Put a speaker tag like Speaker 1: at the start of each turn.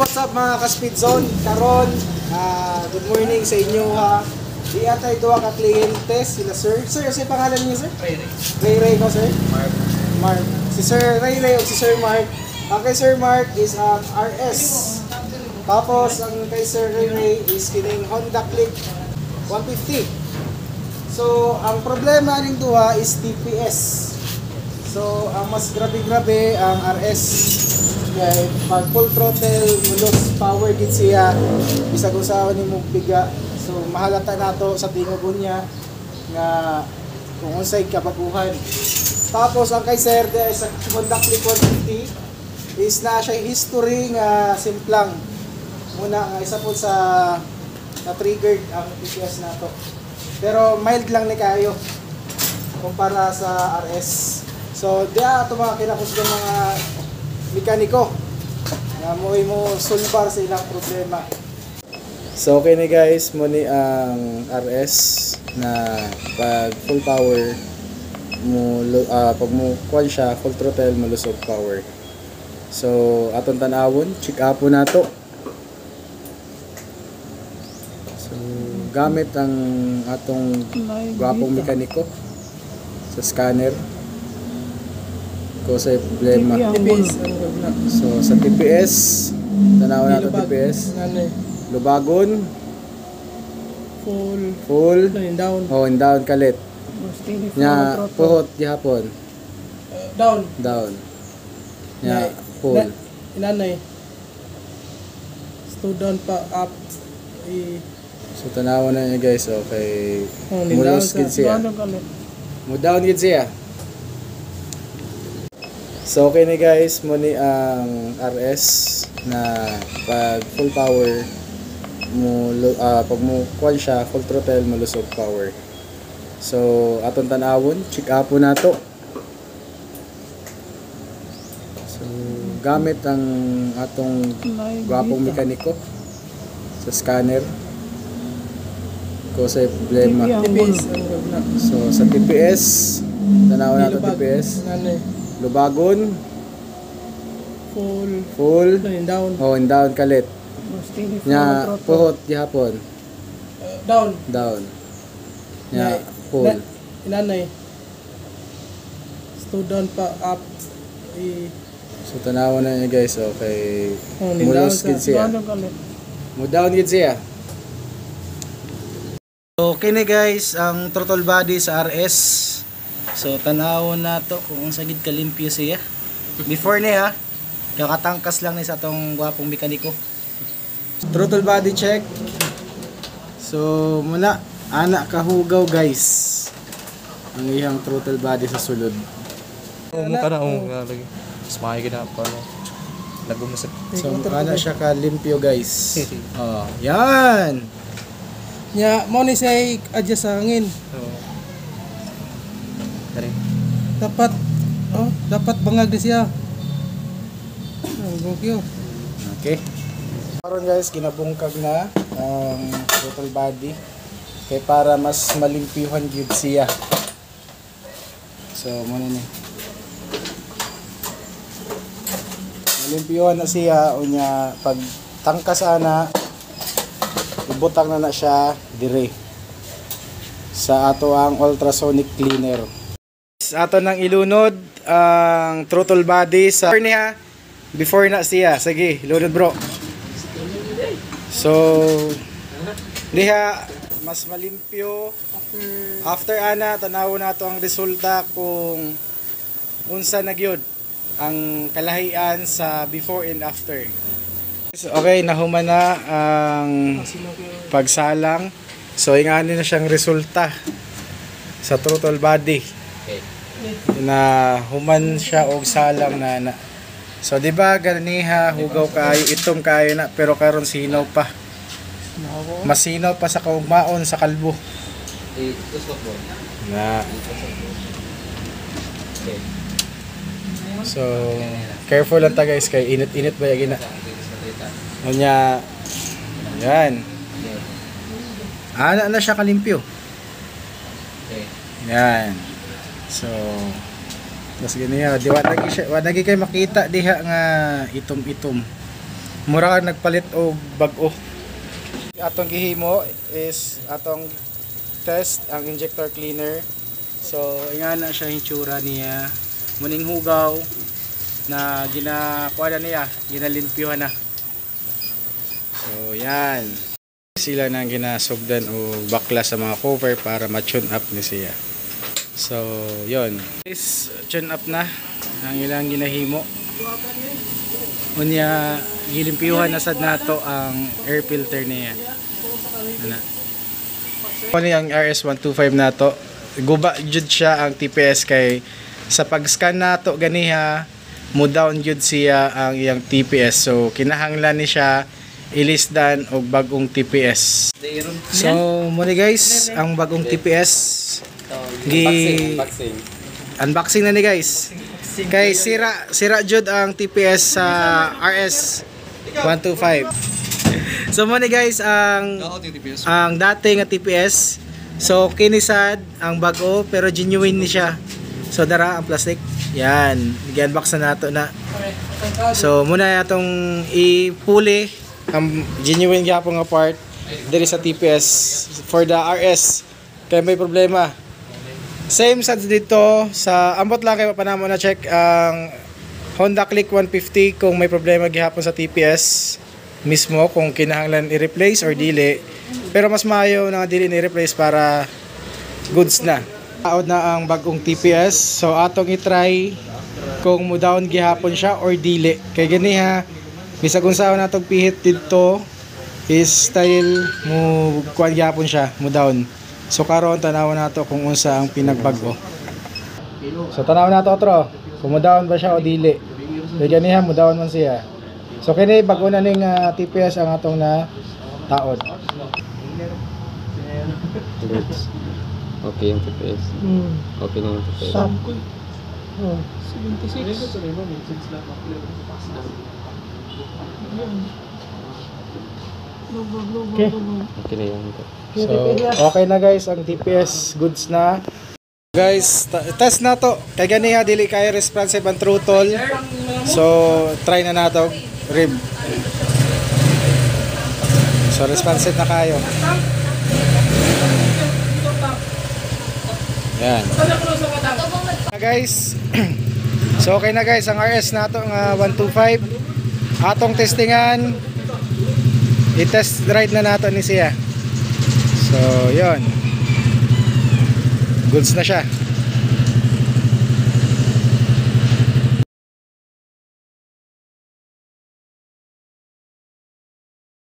Speaker 1: what's up mga ka-Speed Zone? Karon, good morning sa inyo ha. Di atay duha ka kliyente sila sir. Sir, ano pangalan niyo sir? Ray ko sir? Mark. Si Sir Ray o si Sir Mark. Ang kay Sir Mark is RS. Tapos ang kay Sir Ray is kining Honda Click 150. So, ang problema ning duha is TPS. So, ang mas grabe-grabe ang RS. Kaya pag full throttle, mulos power gid siya, bisag usawa nimo biga. So, mahalata nato sa tingog niya nga kung unsay kabaguhan. Tapos ang kay Sir is sa Honda Click 150 is na siya history nga simplang. Muna nga isa po sa na-triggered ang TPS nato. Pero mild lang ni kayo kumpara sa RS. So, diya ito mga kinakusgang mga mekaniko na mo sulbar sa ilang problema. So, okay na guys, muni ang RS na pag full power pag mo kuan siya, full throttle, malusog power. So, atong tanawon, check up po nato. So, gamit ang atong gwapong mekaniko sa scanner ko sa problema. So sa TPS, tanaw na ito TPS. Lubagon. Full. And down kalit. Nya puhot gihapon. Down. Nya full.
Speaker 2: Inanay. Down pa up.
Speaker 1: So tanaw na niya guys, okay. Mulos gid siya. Mo down gid siya. So okay na guys, muni ang RS na pag full power pag mo kuan siya, full throttle, malusog power. So atong tanawon, check up po nato. So gamit ang atong gwapong mekaniko sa scanner ko sa problema. So sa TPS, tanaw na ito TPS. Lubagon. Full. And down kalit. Nya puhot gihapon. Down. Nya full.
Speaker 2: Inanay. Down pa up.
Speaker 1: So tanaw na niya guys, okay. Mulos gid siya. Mo down gid siya. So kini guys ang throttle body sa RS. So tanawon na to kung sagid kalimpyo siya. Before niya, katangkas lang ni sa atong gwapong mekaniko. Throttle body check. So muna ana kahugaw guys ang iyang throttle body sa sulod.
Speaker 3: Mukha na lagi. Smile gina pa no. Lagom na sa.
Speaker 1: So ana siya ka limpyo guys. Oh, yan.
Speaker 2: Nya mo ni say adjust sa hangin. Dapat bangag di siya.
Speaker 1: Okay. Karon guys, ginabungkag na ang throttle body kay para mas malimpyuhan gyud siya. So muna ni. Malimpyuhan na siya unya pag tangkas ana ibutang na siya dire sa ato ang ultrasonic cleaner. Ato nang ilunod ang throttle body sa before na siya. Sige, ilunod bro. So diha mas malimpyo after ana tanaw na to ang resulta kung unsa nagyod ang kalahian sa before and after. So, okay, nahuman na ang pagsalang. So ingani na siyang resulta sa throttle body. Na human siya og salang na. So di ba ganiha hugaw kayo, itom kayo na pero karon sinaw pa. Masinaw pa sa kaugmaon sa kalbo. Na. So careful lang ta guys kay init-init ba gina. Unya yan. Ana na siya kalimpyo. Yan. So tas ganiya, di wa lagi kay makita diha nga itom-itom. mura ka nagpalit o bag-o. Atong gihimo is atong test ang injector cleaner. So inga na siya hitsura niya. Muning hugaw na ginakuha na niya, ginalimpyuhan na. So yan. Sila nang ginasugdan o bakla sa mga cover para ma-tune up ni siya. So yon. Is tune up na ang ilang ginahimo. Unya gilimpyuhan na sad nato ang air filter niya. Ana. Kani ang RS125 nato. Guba jud siya ang TPS kay sa pag-scan nato ganiha mo down jud siya ang iyang TPS. So kinahanglan ni siya ilisdan og bagong TPS. So mo ni guys ang bagong TPS unboxing na ni guys. Kay sira jud ang TPS sa RS125. So mo ni guys ang dating nga TPS. So kinisad ang bago pero genuine ni siya. So dara ang plastic. Yan, i-unbox na nato na. So muna atong ipuli ang genuine gyapon nga part diri sa TPS for the RS. Kaya may problema. Same sa dito sa ambot lang kay panamo na check ang Honda Click 150 kung may problema gihapon sa TPS mismo kung kinahanglan i-replace or dili. Pero mas maayo na dili ni-replace para goods na. Out na ang bagong TPS. So atong i-try kung mo down gihapon siya or dili. Kay gani ha, bisag unsa na natong pihit dito is style mo kuan gihapon siya, mo down. So karon tanawon nato kung unsa ang pinagbago. So tanawon nato otro, kung mo down ba siya o dili. Kay gani ha, mo down man siya. So kini bago na ning TPS ang atong na taod.
Speaker 4: Okay yung TPS. Okay na yung TPS.
Speaker 2: Oh, 76. Okay.
Speaker 4: Okay na yung
Speaker 1: So okay na guys ang TPS, goods na. Guys, test na to. Kay gani ha dili kay responsive ang throttle. So try na nato rib. So responsive na kayo. Yan. Guys. So okay na guys ang RS nato nga 125. Atong testingan. I-test ride na nato ni siya. So yon. Goods na siya.